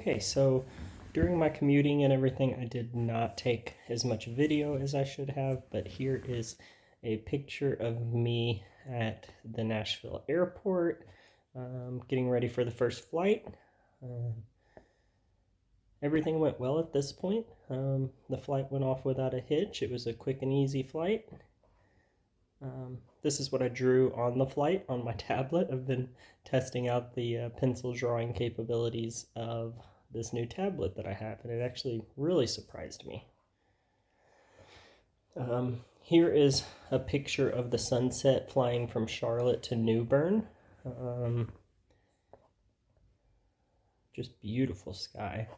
Okay, so during my commuting and everything, I did not take as much video as I should have, but here is a picture of me at the Nashville airport, getting ready for the first flight. Um, Everything went well at this point. The flight went off without a hitch. It was a quick and easy flight. This is what I drew on the flight on my tablet. I've been testing out the pencil drawing capabilities of this new tablet that I have, and it actually really surprised me. Here is a picture of the sunset flying from Charlotte to New Bern. Just beautiful sky.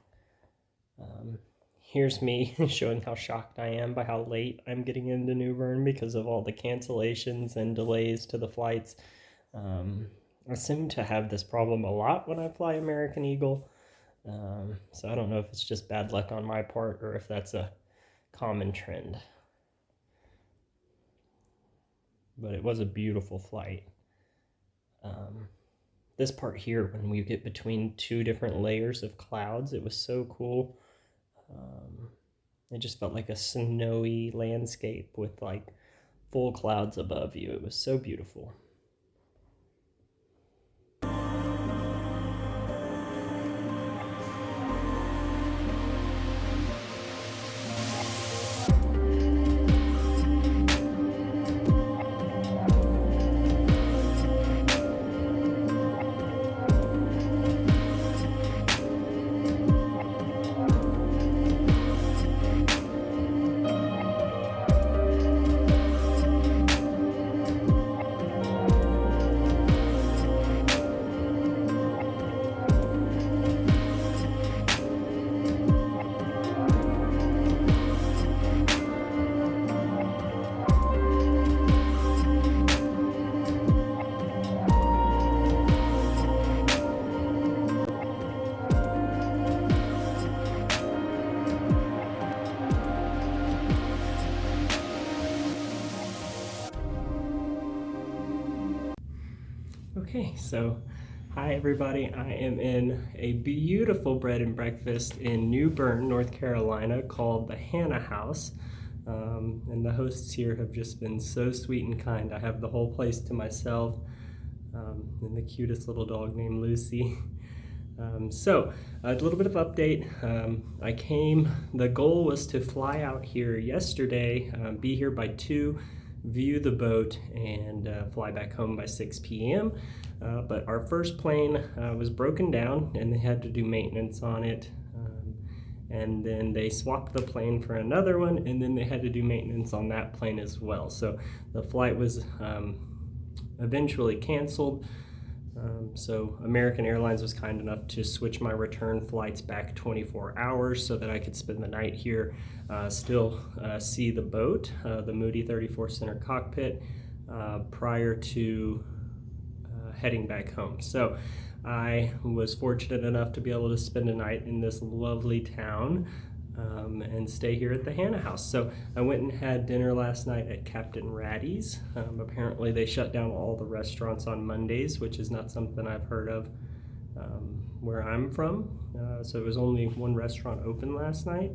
Here's me showing how shocked I am by how late I'm getting into New Bern because of all the cancellations and delays to the flights. I seem to have this problem a lot when I fly American Eagle, so I don't know if it's just bad luck on my part or if that's a common trend. But it was a beautiful flight. This part here, when we get between two different layers of clouds, it was so cool. It just felt like a snowy landscape with like full clouds above you. It was so beautiful. Okay, so hi everybody. I am in a beautiful bread and breakfast in New Bern, North Carolina called the Hannah House. And the hosts here have just been so sweet and kind. I have the whole place to myself, and the cutest little dog named Lucy. So a little bit of update. The goal was to fly out here yesterday, be here by 2, view the boat, and fly back home by 6 p.m. But our first plane was broken down and they had to do maintenance on it. And then they swapped the plane for another one, and then they had to do maintenance on that plane as well. So the flight was eventually canceled. So American Airlines was kind enough to switch my return flights back 24 hours so that I could spend the night here, still see the boat, the Moody 34 center cockpit, prior to heading back home. So I was fortunate enough to be able to spend a night in this lovely town and stay here at the Hannah House. So I went and had dinner last night at Captain Ratty's. Apparently they shut down all the restaurants on Mondays, which is not something I've heard of where I'm from. So it was only one restaurant open last night.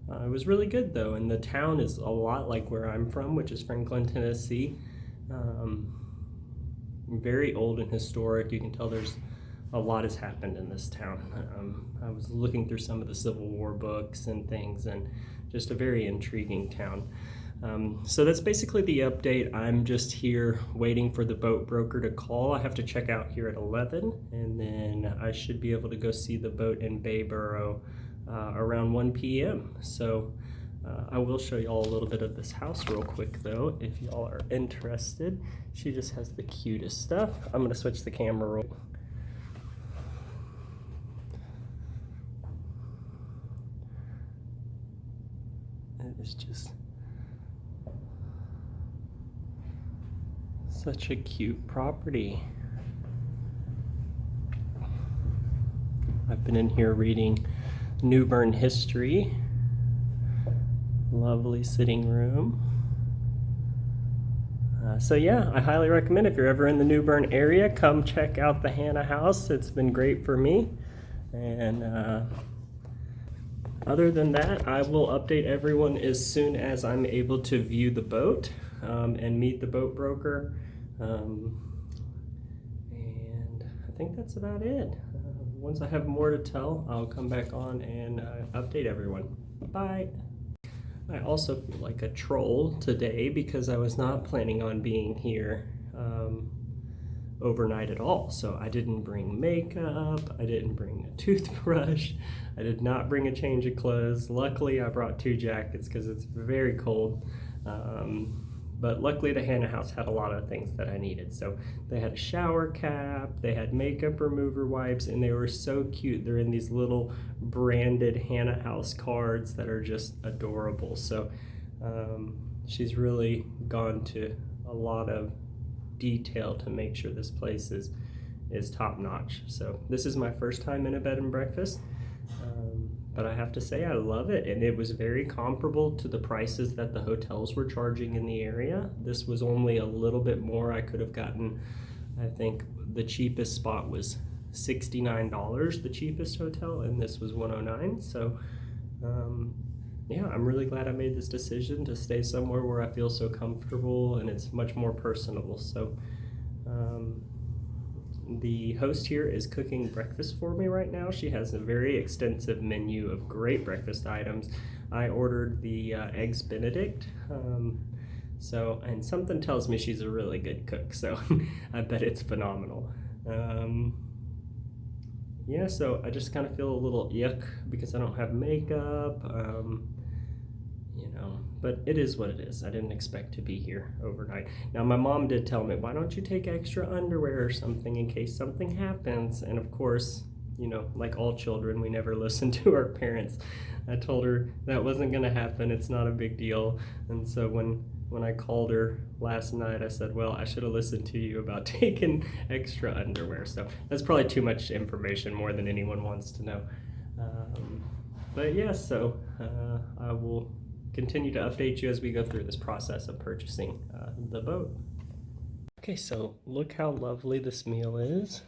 It was really good though, and the town is a lot like where I'm from, which is Franklin, Tennessee. Very old and historic. You can tell there's a lot has happened in this town. I was looking through some of the Civil War books and things, and just a very intriguing town. So that's basically the update. I'm just here waiting for the boat broker to call. I have to check out here at 11, and then I should be able to go see the boat in Bayboro around 1 p.m. So I will show you all a little bit of this house real quick though, if y'all are interested. She just has the cutest stuff. I'm gonna switch the camera real. It's just such a cute property. I've been in here reading New Bern history. Lovely sitting room. So yeah, I highly recommend if you're ever in the New Bern area, come check out the Hannah House. It's been great for me. And other than that, I will update everyone as soon as I'm able to view the boat and meet the boat broker. And I think that's about it. Once I have more to tell, I'll come back on and update everyone. Bye. I also feel like a troll today because I was not planning on being here overnight at all. So I didn't bring makeup, I didn't bring a toothbrush, I did not bring a change of clothes. Luckily I brought 2 jackets because it's very cold. But luckily the Hannah house had a lot of things that I needed. So they had a shower cap, they had makeup remover wipes, and they were so cute. They're in these little branded Hannah house cards that are just adorable. So she's really gone to a lot of detail to make sure this place is top notch. So this is my first time in a bed and breakfast. But I have to say I love it, and it was very comparable to the prices that the hotels were charging in the area. This was only a little bit more. I could have gotten, I think the cheapest spot was $69, the cheapest hotel, and this was $109. So yeah, I'm really glad I made this decision to stay somewhere where I feel so comfortable and it's much more personable. So the host here is cooking breakfast for me right now. She has a very extensive menu of great breakfast items. I ordered the Eggs Benedict. And something tells me she's a really good cook, so I bet it's phenomenal. Yeah, so I just kind of feel a little yuck because I don't have makeup, but it is what it is. I didn't expect to be here overnight. Now, my mom did tell me, why don't you take extra underwear or something in case something happens? And of course, like all children, we never listen to our parents. I told her that wasn't gonna happen, it's not a big deal. And so when I called her last night, I said, well, I should have listened to you about taking extra underwear. So that's probably too much information, more than anyone wants to know. But yeah, so I will continue to update you as we go through this process of purchasing the boat. Okay, so look how lovely this meal is.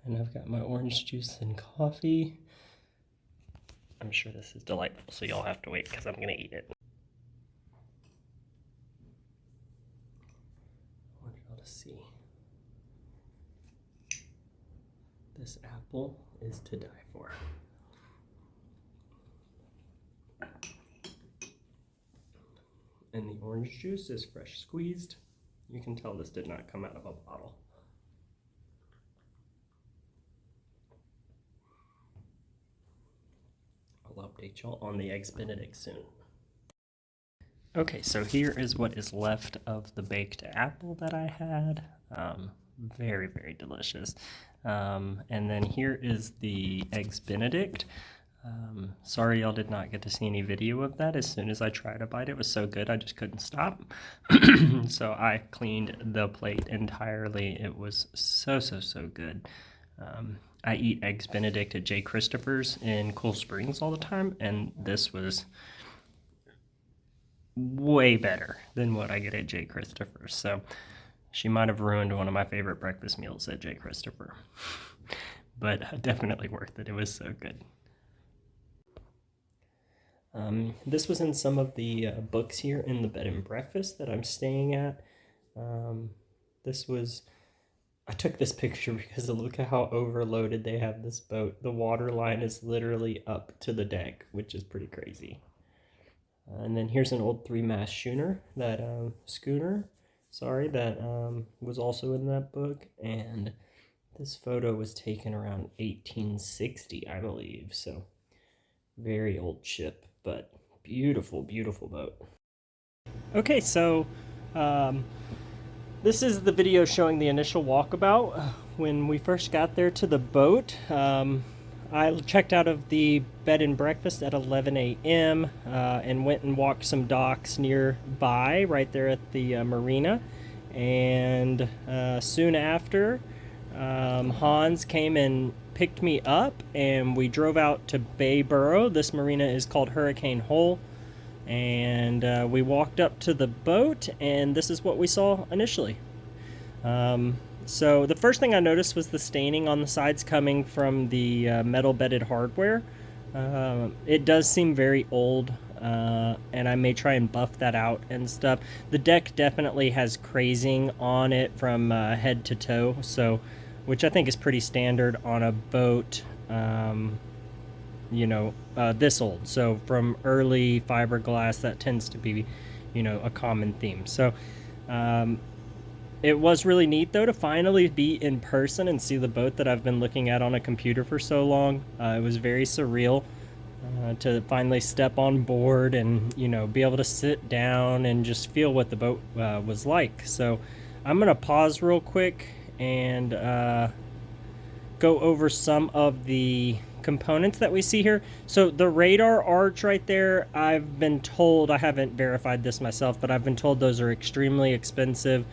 And I've got my orange juice and coffee. I'm sure this is delightful, so y'all have to wait because I'm gonna eat it. I want y'all to see. This apple is to die for. And the orange juice is fresh squeezed. You can tell this did not come out of a bottle. I'll update y'all on the Eggs Benedict soon. Okay, so here is what is left of the baked apple that I had. Very, very delicious. And then here is the Eggs Benedict. Sorry y'all did not get to see any video of that. As soon as I tried to bite, it was so good I just couldn't stop. So I cleaned the plate entirely. It was so good. I eat Eggs Benedict at J. Christopher's in Cool Springs all the time, and this was way better than what I get at J. Christopher's. So she might have ruined one of my favorite breakfast meals at J. Christopher. But definitely worth it. It was so good. This was in some of the books here in the bed and breakfast that I'm staying at. I took this picture because look at how overloaded they have this boat. The water line is literally up to the deck, which is pretty crazy. And then here's an old 3-mast schooner that was also in that book. And this photo was taken around 1860, I believe. So very old ship, but beautiful, beautiful boat. Okay, so this is the video showing the initial walkabout. When we first got there to the boat, I checked out of the bed and breakfast at 11 a.m. And went and walked some docks nearby, right there at the marina. And soon after, Hans came and picked me up, and we drove out to Bayboro. This marina is called Hurricane Hole. And we walked up to the boat, and this is what we saw initially. So the first thing I noticed was the staining on the sides coming from the metal bedded hardware. It does seem very old, and I may try and buff that out and stuff. The deck definitely has crazing on it from head to toe, so which I think is pretty standard on a boat, this old. So from early fiberglass, that tends to be, a common theme. So it was really neat, though, to finally be in person and see the boat that I've been looking at on a computer for so long. It was very surreal to finally step on board and, be able to sit down and just feel what the boat was like. So I'm going to pause real quick and go over some of the components that we see here. So the radar arch right there, I've been told, I haven't verified this myself, but I've been told those are extremely expensive.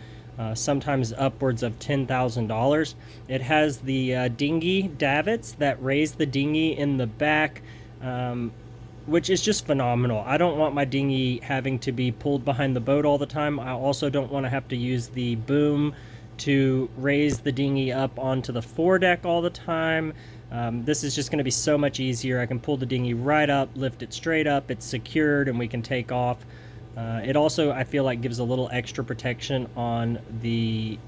Sometimes upwards of $10,000. It has the dinghy davits that raise the dinghy in the back, which is just phenomenal. I don't want my dinghy having to be pulled behind the boat all the time. I also don't want to have to use the boom to raise the dinghy up onto the foredeck all the time. This is just going to be so much easier. I can pull the dinghy right up, lift it straight up, it's secured, and we can take off. It also, I feel like, gives a little extra protection on the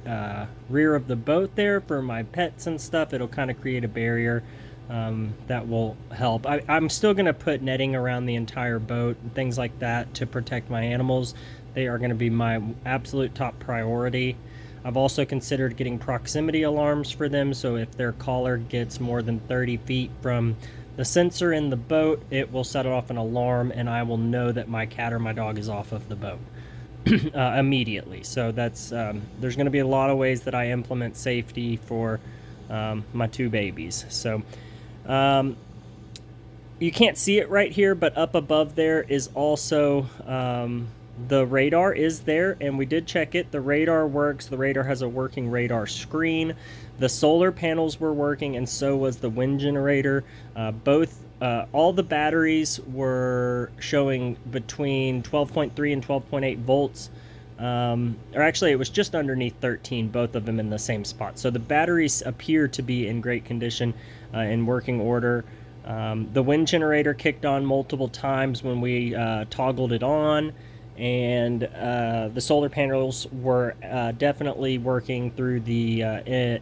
rear of the boat there for my pets and stuff. It'll kind of create a barrier that will help. I'm still going to put netting around the entire boat and things like that to protect my animals. They are going to be my absolute top priority. I've also considered getting proximity alarms for them, so if their collar gets more than 30 feet from the sensor in the boat, it will set off an alarm, and I will know that my cat or my dog is off of the boat immediately. So that's there's going to be a lot of ways that I implement safety for my two babies. So you can't see it right here, but up above there is also the radar is there, and we did check it. The radar works. The radar has a working radar screen. The solar panels were working, and so was the wind generator. All the batteries were showing between 12.3 and 12.8 volts. Or actually, it was just underneath 13, both of them in the same spot. So the batteries appear to be in great condition, in working order. The wind generator kicked on multiple times when we toggled it on. And the solar panels were definitely working through the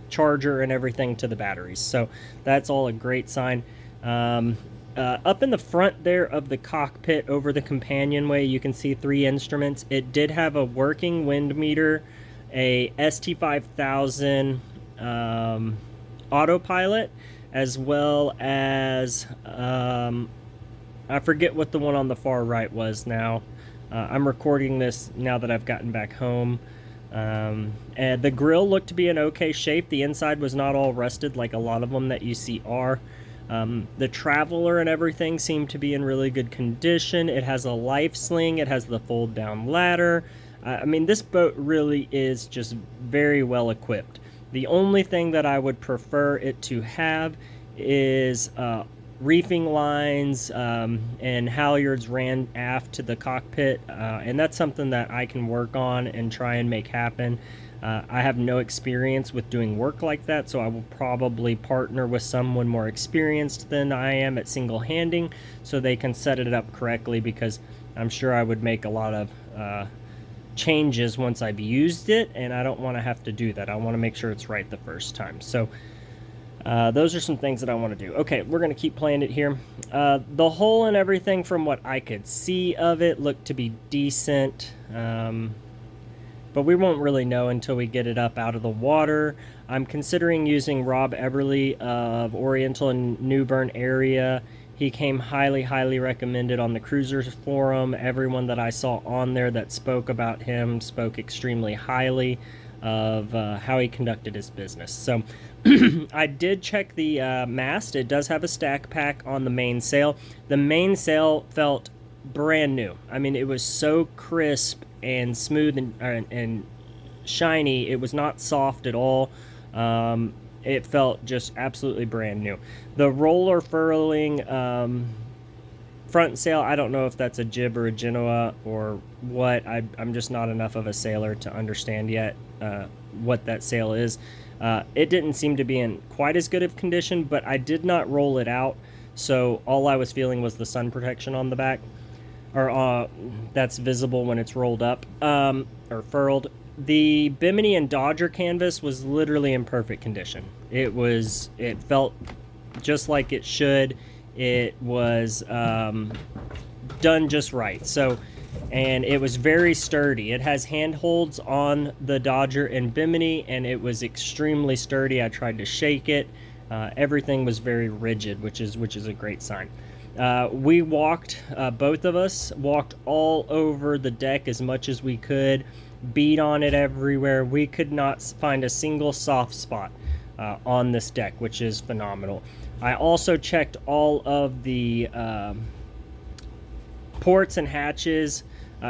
charger and everything to the batteries. So that's all a great sign. Up in the front there of the cockpit over the companionway, you can see 3 instruments. It did have a working wind meter, a ST5000 autopilot, as well as I forget what the one on the far right was now. I'm recording this now that I've gotten back home. And the grill looked to be in okay shape. The inside was not all rusted like a lot of them that you see are. The Traveler and everything seemed to be in really good condition. It has a life sling. It has the fold down ladder. I mean, this boat really is just very well equipped. The only thing that I would prefer it to have is reefing lines and halyards ran aft to the cockpit, and that's something that I can work on and try and make happen. I have no experience with doing work like that, so I will probably partner with someone more experienced than I am at single handing so they can set it up correctly, because I'm sure I would make a lot of changes once I've used it, and I don't want to have to do that. I want to make sure it's right the first time. So those are some things that I want to do. Okay, we're going to keep playing it here. The hull and everything, from what I could see of it, looked to be decent. But we won't really know until we get it up out of the water. I'm considering using Rob Eberly of Oriental and New Bern area. He came highly recommended on the Cruisers Forum. Everyone that I saw on there that spoke about him spoke extremely highly of how he conducted his business. So I did check the mast. It does have a stack pack on the mainsail. The mainsail felt brand new. I mean, it was so crisp and smooth and shiny. It was not soft at all. It felt just absolutely brand new. The roller furling front sail, I don't know if that's a jib or a Genoa or what. I'm just not enough of a sailor to understand yet what that sail is. It didn't seem to be in quite as good of condition, but I did not roll it out, so all I was feeling was the sun protection on the back, or that's visible when it's rolled up or furled. The Bimini and Dodger canvas was literally in perfect condition. It felt just like it should. It was done just right. So, and it was very sturdy. It has handholds on the Dodger and Bimini, and it was extremely sturdy. I tried to shake it. Everything was very rigid, which is a great sign. We walked, both of us walked all over the deck as much as we could, beat on it everywhere. We could not find a single soft spot on this deck, which is phenomenal. I also checked all of the ports and hatches,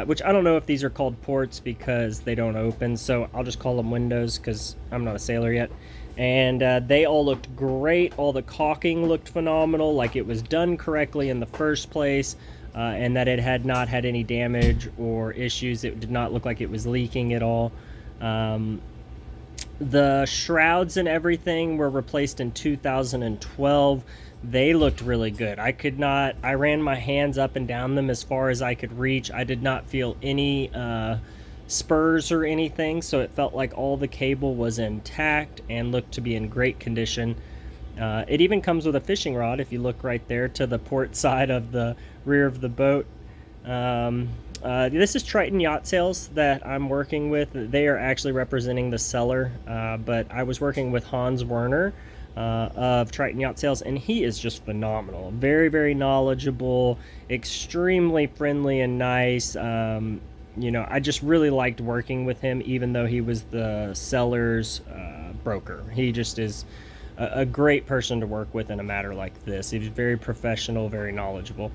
which I don't know if these are called ports because they don't open, so I'll just call them windows because I'm not a sailor yet. And they all looked great. All the caulking looked phenomenal, like it was done correctly in the first place, and that it had not had any damage or issues. It did not look like it was leaking at all. The shrouds and everything were replaced in 2012. They looked really good. I ran my hands up and down them as far as I could reach. I did not feel any spurs or anything, so it felt like all the cable was intact and looked to be in great condition. It even comes with a fishing rod if you look right there to the port side of the rear of the boat. This is Triton Yacht Sales that I'm working with. They are actually representing the seller, but I was working with Hans Werner of Triton Yacht Sales, and he is just phenomenal. Very, very knowledgeable, extremely friendly and nice. You know, I just really liked working with him, even though he was the seller's broker. He just is a great person to work with in a matter like this. He was very professional, very knowledgeable.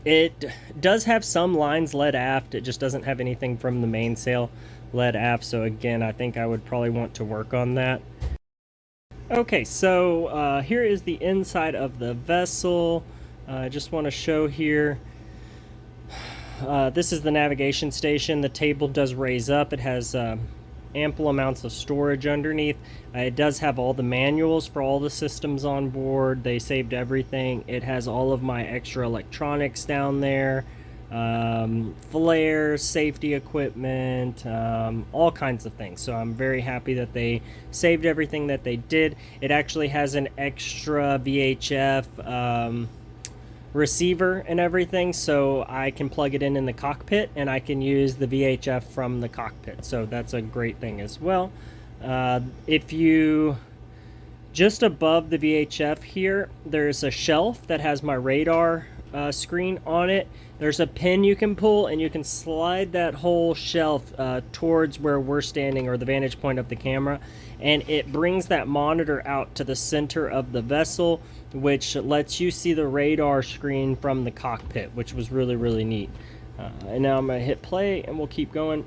It does have some lines led aft. It just doesn't have anything from the mainsail led aft. So again, I think I would probably want to work on that. Okay, so here is the inside of the vessel. I just want to show here. This is the navigation station. The table does raise up. It has ample amounts of storage underneath. It does have all the manuals for all the systems on board. They saved everything. It has all of my extra electronics down there, flares, safety equipment, all kinds of things. So I'm very happy that they saved everything that they did. It actually has an extra VHF receiver and everything, so I can plug it in the cockpit and I can use the VHF from the cockpit, so that's a great thing as well. If you just above the VHF here, there's a shelf that has my radar screen on it. There's a pin you can pull and you can slide that whole shelf towards where we're standing, or the vantage point of the camera, and it brings that monitor out to the center of the vessel, which lets you see the radar screen from the cockpit, which was really, really neat. And now I'm going to hit play and we'll keep going.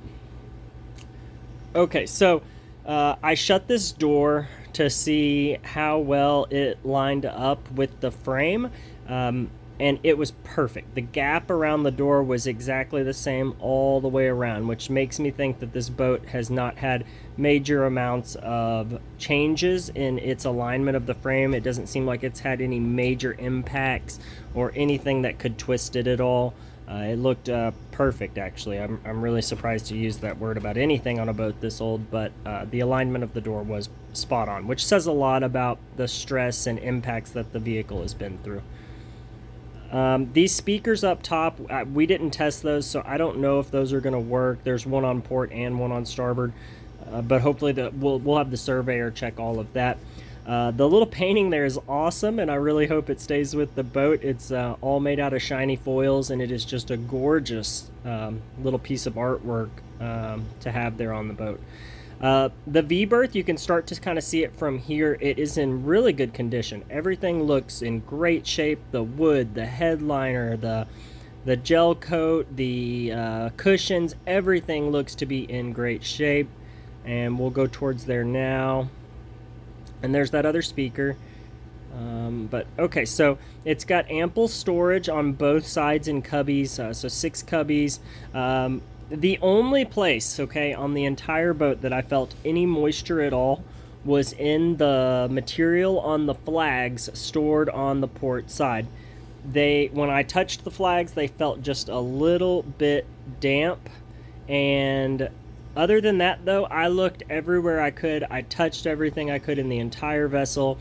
Okay, so I shut this door to see how well it lined up with the frame, and it was perfect. The gap around the door was exactly the same all the way around, which makes me think that this boat has not had major amounts of changes in its alignment of the frame. It doesn't seem like it's had any major impacts or anything that could twist it at all. It looked perfect, actually. I'm really surprised to use that word about anything on a boat this old, but the alignment of the door was spot on, which says a lot about the stress and impacts that the vehicle has been through. These speakers up top, we didn't test those, so I don't know if those are going to work. There's one on port and one on starboard, but hopefully we'll have the surveyor check all of that. The little painting there is awesome, and I really hope it stays with the boat. It's all made out of shiny foils, and it is just a gorgeous little piece of artwork to have there on the boat. The V-berth, you can start to kind of see it from here. It is in really good condition. Everything looks in great shape. The wood, the headliner, the gel coat, the cushions, everything looks to be in great shape. And we'll go towards there now. And there's that other speaker. But okay, so it's got ample storage on both sides in cubbies, so 6 cubbies. The only place, okay, on the entire boat that I felt any moisture at all was in the material on the flags stored on the port side. When I touched the flags, they felt just a little bit damp, and other than that, though, I looked everywhere I could. I touched everything I could in the entire vessel.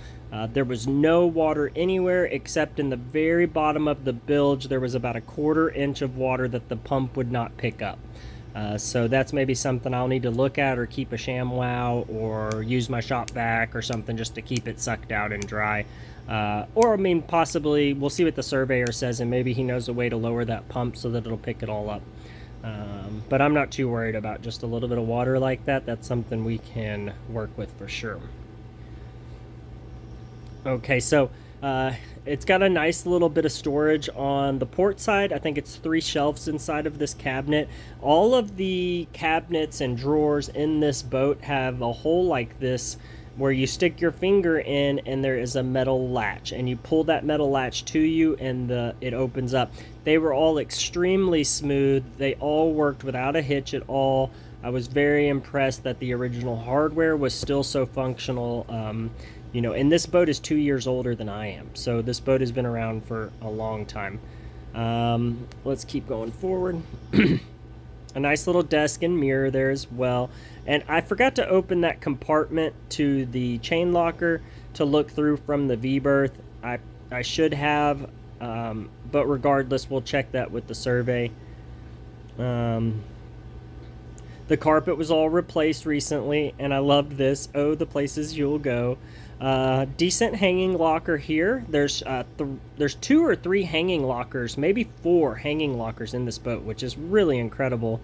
There was no water anywhere except in the very bottom of the bilge. There was about a 1/4 inch of water that the pump would not pick up. So that's maybe something I'll need to look at, or keep a ShamWow, or use my shop vac or something just to keep it sucked out and dry. Or, I mean, possibly we'll see what the surveyor says, and maybe he knows a way to lower that pump so that it'll pick it all up. But I'm not too worried about just a little bit of water like that. That's something we can work with for sure. Okay, so it's got a nice little bit of storage on the port side. I think it's 3 shelves inside of this cabinet. All of the cabinets and drawers in this boat have a hole like this where you stick your finger in and there is a metal latch, and you pull that metal latch to you and it opens up. They were all extremely smooth. They all worked without a hitch at all. I was very impressed that the original hardware was still so functional. You know, and this boat is 2 years older than I am, so this boat has been around for a long time. Let's keep going forward. A nice little desk and mirror there as well. And I forgot to open that compartment to the chain locker to look through from the V-berth. I should have, but regardless, we'll check that with the survey. The carpet was all replaced recently, and I loved this. Oh, the places you'll go. Decent hanging locker here. There's 2 or 3 hanging lockers, maybe 4 hanging lockers in this boat, which is really incredible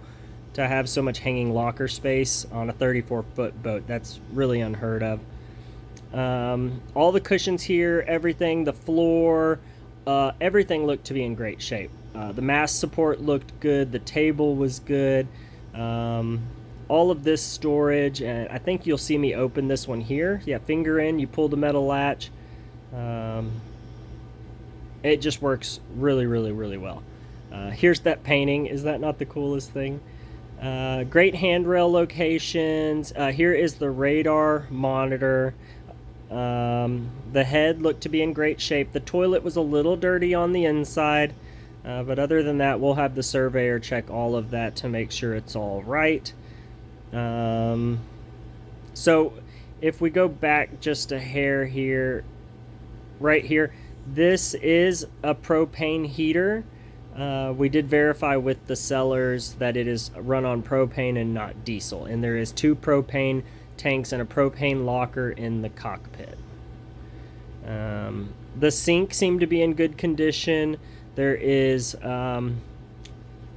to have so much hanging locker space on a 34-foot boat. That's really unheard of. All the cushions here, everything, the floor, everything looked to be in great shape. The mast support looked good. The table was good. All of this storage, and I think you'll see me open this one here. Yeah, finger in, you pull the metal latch. It just works really, really, really well. Here's that painting. Is that not the coolest thing? Great handrail locations. Here is the radar monitor. The head looked to be in great shape. The toilet was a little dirty on the inside, but other than that, we'll have the surveyor check all of that to make sure it's all right. So if we go back just a hair here, right here, this is a propane heater. We did verify with the sellers that it is run on propane and not diesel, and there is 2 propane tanks and a propane locker in the cockpit. The sink seemed to be in good condition. There is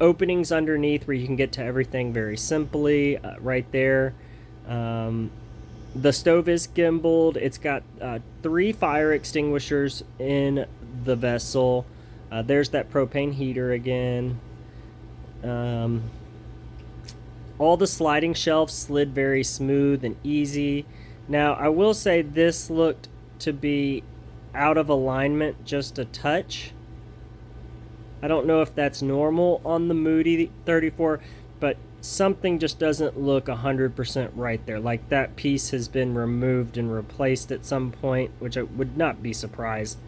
openings underneath where you can get to everything very simply, right there. The stove is gimbaled. It's got 3 fire extinguishers in the vessel. There's that propane heater again. All the sliding shelves slid very smooth and easy. Now, I will say this looked to be out of alignment just a touch. I don't know if that's normal on the Moody 34, but something just doesn't look 100% right there. Like that piece has been removed and replaced at some point, which I would not be surprised.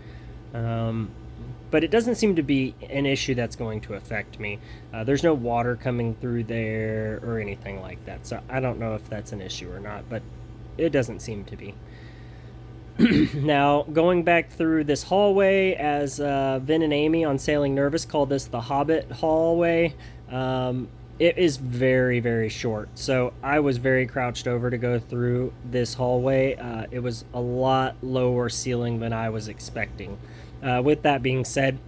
But it doesn't seem to be an issue that's going to affect me. There's no water coming through there or anything like that, so I don't know if that's an issue or not, but it doesn't seem to be. Now, going back through this hallway, as Vin and Amy on Sailing Nervous call this the Hobbit hallway, it is very, very short. So I was very crouched over to go through this hallway. It was a lot lower ceiling than I was expecting. With that being said,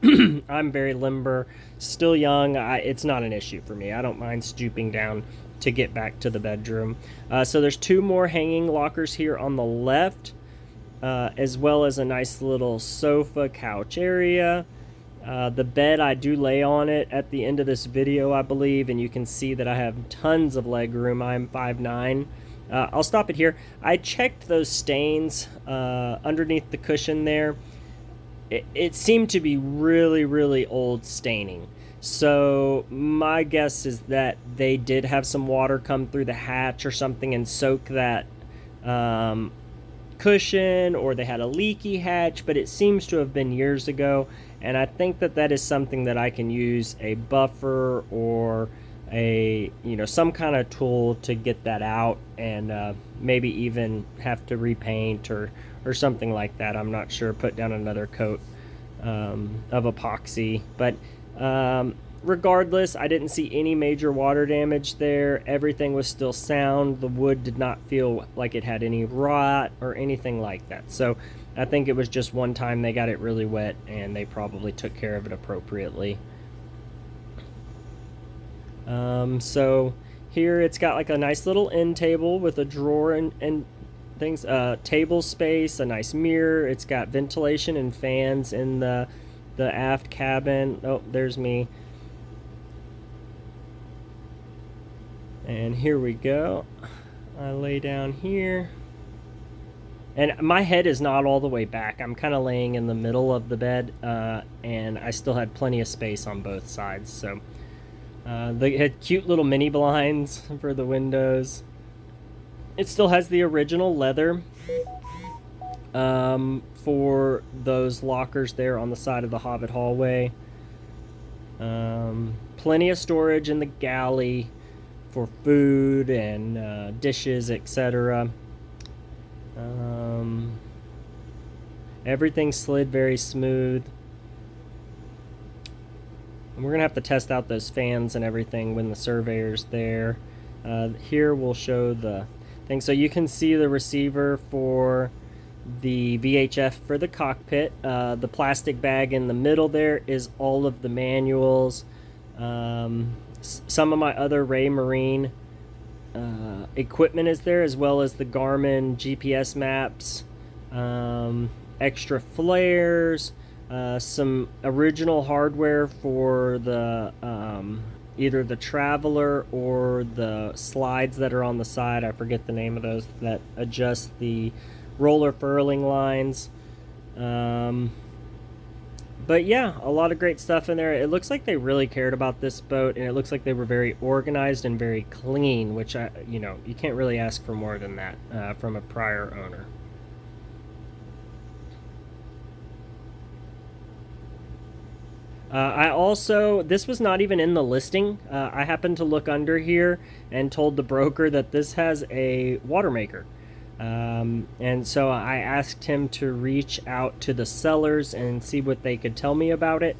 I'm very limber, still young. It's not an issue for me. I don't mind stooping down to get back to the bedroom. So there's 2 more hanging lockers here on the left. As well as a nice little sofa couch area. The bed, I do lay on it at the end of this video, I believe, and you can see that I have tons of leg room. I'm 5'9", I'll stop it here. I checked those stains underneath the cushion there. It seemed to be really, really old staining. So my guess is that they did have some water come through the hatch or something and soak that cushion, or they had a leaky hatch, but it seems to have been years ago. And I think that that is something that I can use a buffer or some kind of tool to get that out, and maybe even have to repaint or something like that. I'm not sure. Put down another coat of epoxy, but regardless, I didn't see any major water damage there. Everything was still sound. The wood did not feel like it had any rot or anything like that. So I think it was just one time they got it really wet and they probably took care of it appropriately. So here it's got like a nice little end table with a drawer and things, table space, a nice mirror. It's got ventilation and fans in the aft cabin. Oh, there's me. And here we go. I lay down here. And my head is not all the way back. I'm kind of laying in the middle of the bed, and I still had plenty of space on both sides. So they had cute little mini blinds for the windows. It still has the original leather for those lockers there on the side of the Hobbit hallway. Plenty of storage in the galley for food and dishes, etc. Everything slid very smooth. And we're gonna have to test out those fans and everything when the surveyor's there. Here we'll show the thing. So you can see the receiver for the VHF for the cockpit. The plastic bag in the middle there is all of the manuals. Some of my other Ray Marine equipment is there, as well as the Garmin GPS maps, extra flares, some original hardware for the either the Traveler or the slides that are on the side. I forget the name of those, that adjust the roller furling lines. But yeah, a lot of great stuff in there. It looks like they really cared about this boat, and it looks like they were very organized and very clean, which you can't really ask for more than that from a prior owner. This was not even in the listing. I happened to look under here and told the broker that this has a water maker. And so I asked him to reach out to the sellers and see what they could tell me about it.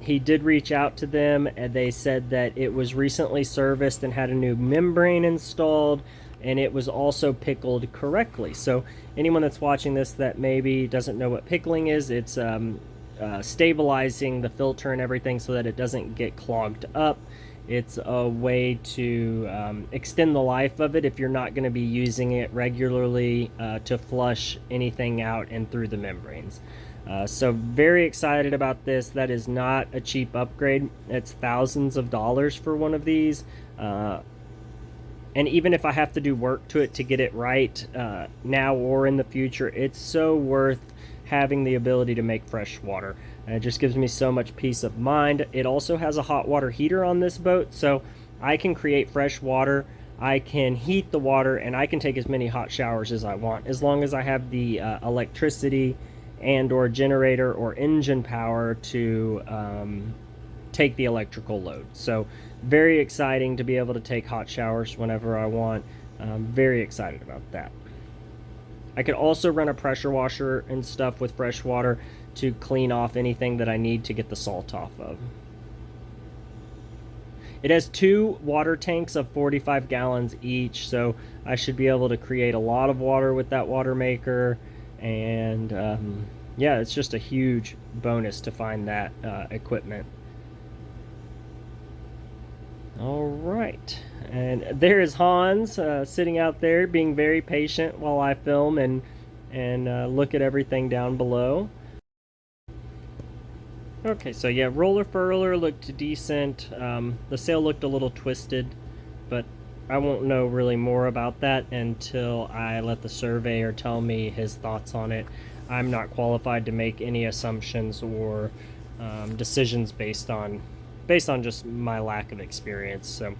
He did reach out to them, and they said that it was recently serviced and had a new membrane installed, and it was also pickled correctly. So anyone that's watching this that maybe doesn't know what pickling is, it's stabilizing the filter and everything so that it doesn't get clogged up. It's a way to extend the life of it if you're not going to be using it regularly to flush anything out and through the membranes. So very excited about this. That is not a cheap upgrade. It's thousands of dollars for one of these. And even if I have to do work to it to get it right now or in the future, it's so worth having the ability to make fresh water. And it just gives me so much peace of mind. It also has a hot water heater on this boat, so I can create fresh water, I can heat the water, and I can take as many hot showers as I want, as long as I have the electricity and or generator or engine power to take the electrical load. So very exciting to be able to take hot showers whenever I want. Very excited about that. I could also run a pressure washer and stuff with fresh water to clean off anything that I need to get the salt off of. It has 2 water tanks of 45 gallons each, so I should be able to create a lot of water with that water maker. And yeah, it's just a huge bonus to find that equipment. All right, and there is Hans sitting out there being very patient while I film and look at everything down below. Okay, so yeah, roller furler looked decent. The sail looked a little twisted, but I won't know really more about that until I let the surveyor tell me his thoughts on it. I'm not qualified to make any assumptions or decisions based on just my lack of experience. So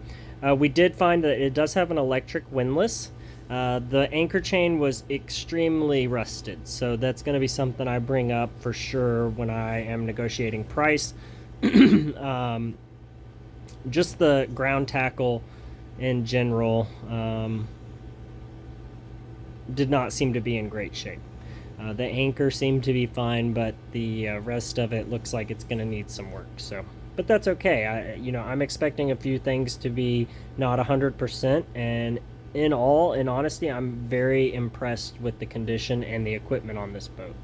we did find that it does have an electric windlass. The anchor chain was extremely rusted, so that's going to be something I bring up for sure when I am negotiating price. Just the ground tackle in general did not seem to be in great shape. The anchor seemed to be fine, but the rest of it looks like it's going to need some work. So, but that's okay. I'm expecting a few things to be not 100%, and in honesty, I'm very impressed with the condition and the equipment on this boat.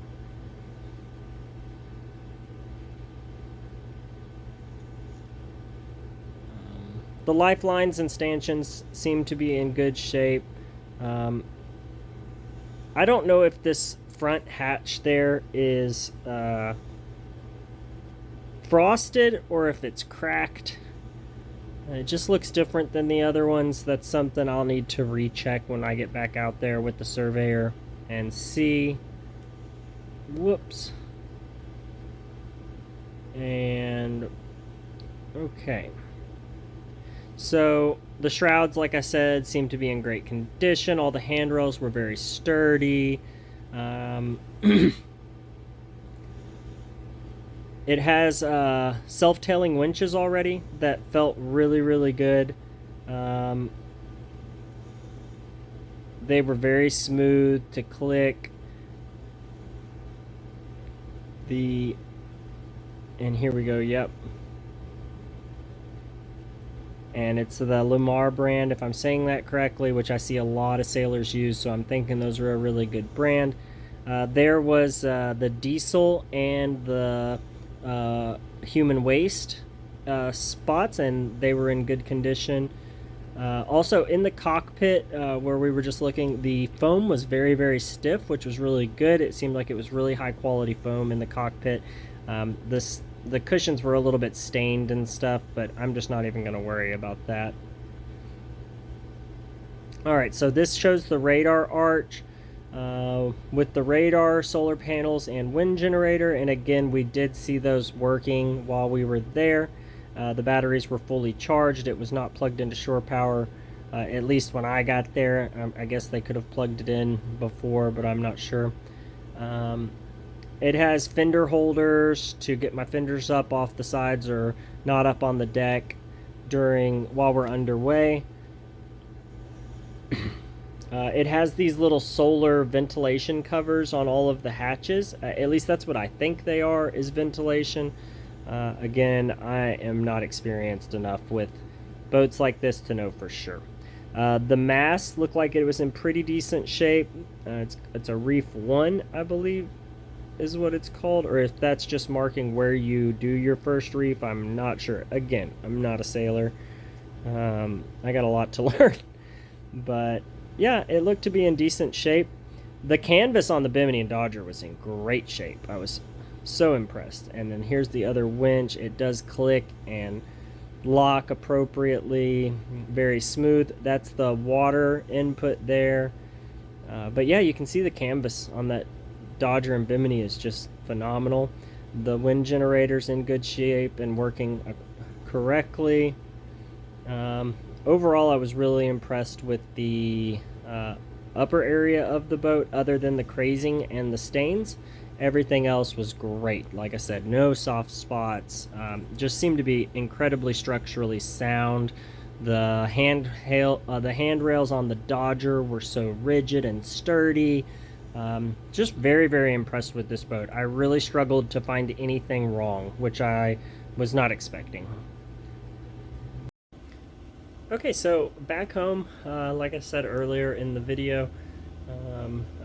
The lifelines and stanchions seem to be in good shape. I don't know if this front hatch there is frosted or if it's cracked. It just looks different than the other ones. That's something I'll need to recheck when I get back out there with the surveyor and see. Whoops. And okay. So the shrouds, like I said, seem to be in great condition. All the handrails were very sturdy. It has self-tailing winches already that felt really, really good. They were very smooth to click. And here we go, yep. And it's the Lamar brand, if I'm saying that correctly, which I see a lot of sailors use, so I'm thinking those are a really good brand. There was the diesel and the human waste spots, and they were in good condition. Also, in the cockpit where we were just looking, the foam was very, very stiff, which was really good. It seemed like it was really high quality foam in the cockpit. The cushions were a little bit stained and stuff, but I'm just not even going to worry about that. Alright, so this shows the radar arch with the radar, solar panels, and wind generator. And again, we did see those working while we were there. The batteries were fully charged. It was not plugged into shore power, at least when I got there. I guess they could have plugged it in before, but I'm not sure. It has fender holders to get my fenders up off the sides or not up on the deck while we're underway. It has these little solar ventilation covers on all of the hatches. At least that's what I think they are, is ventilation. Again, I am not experienced enough with boats like this to know for sure. The mast looked like it was in pretty decent shape. It's a Reef 1, I believe, is what it's called, or if that's just marking where you do your first reef, I'm not sure. Again, I'm not a sailor. I got a lot to learn. But yeah, it looked to be in decent shape. The canvas on the Bimini and Dodger was in great shape. I was so impressed. And then here's the other winch. It does click and lock appropriately, very smooth. That's the water input there. But yeah, you can see the canvas on that Dodger and Bimini is just phenomenal. The wind generator's in good shape and working correctly. Overall, I was really impressed with the upper area of the boat, other than the crazing and the stains. Everything else was great. Like I said, no soft spots. Just seemed to be incredibly structurally sound. The handrails on the Dodger were so rigid and sturdy. Just very, very impressed with this boat. I really struggled to find anything wrong, which I was not expecting. Okay, so back home, like I said earlier in the video,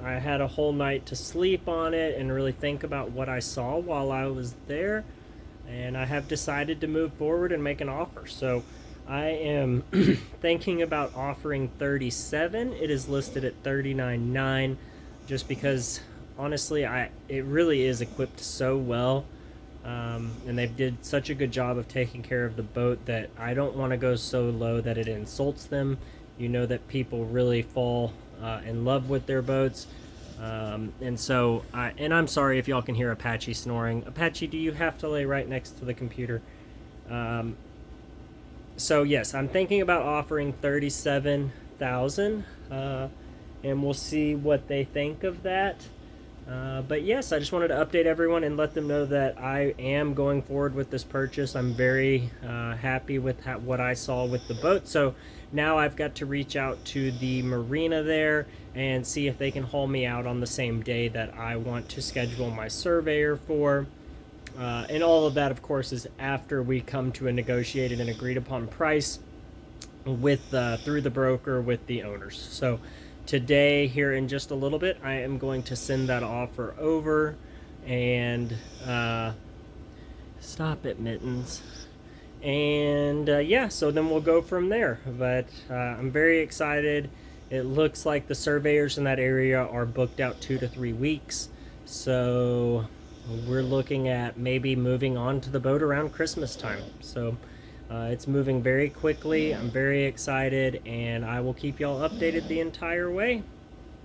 I had a whole night to sleep on it and really think about what I saw while I was there, and I have decided to move forward and make an offer. So I am thinking about offering $37,000. It is listed at $39,900, just because honestly it really is equipped so well, and they did such a good job of taking care of the boat that I don't want to go so low that it insults them you know that people really fall in love with their boats. And so, I'm sorry if y'all can hear Apache snoring. Apache, do you have to lay right next to the computer? So yes, I'm thinking about offering 37,000, and we'll see what they think of that. But yes, I just wanted to update everyone and let them know that I am going forward with this purchase. I'm very happy with what I saw with the boat. So now I've got to reach out to the marina there and see if they can haul me out on the same day that I want to schedule my surveyor for. And all of that, of course, is after we come to a negotiated and agreed upon price with through the broker with the owners. So today, here in just a little bit, I am going to send that offer over, and stop it, Mittens. And yeah, so then we'll go from there. But I'm very excited. It looks like the surveyors in that area are booked out 2 to 3 weeks. So we're looking at maybe moving on to the boat around Christmas time. So it's moving very quickly. I'm very excited, and I will keep y'all updated the entire way.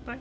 Bye.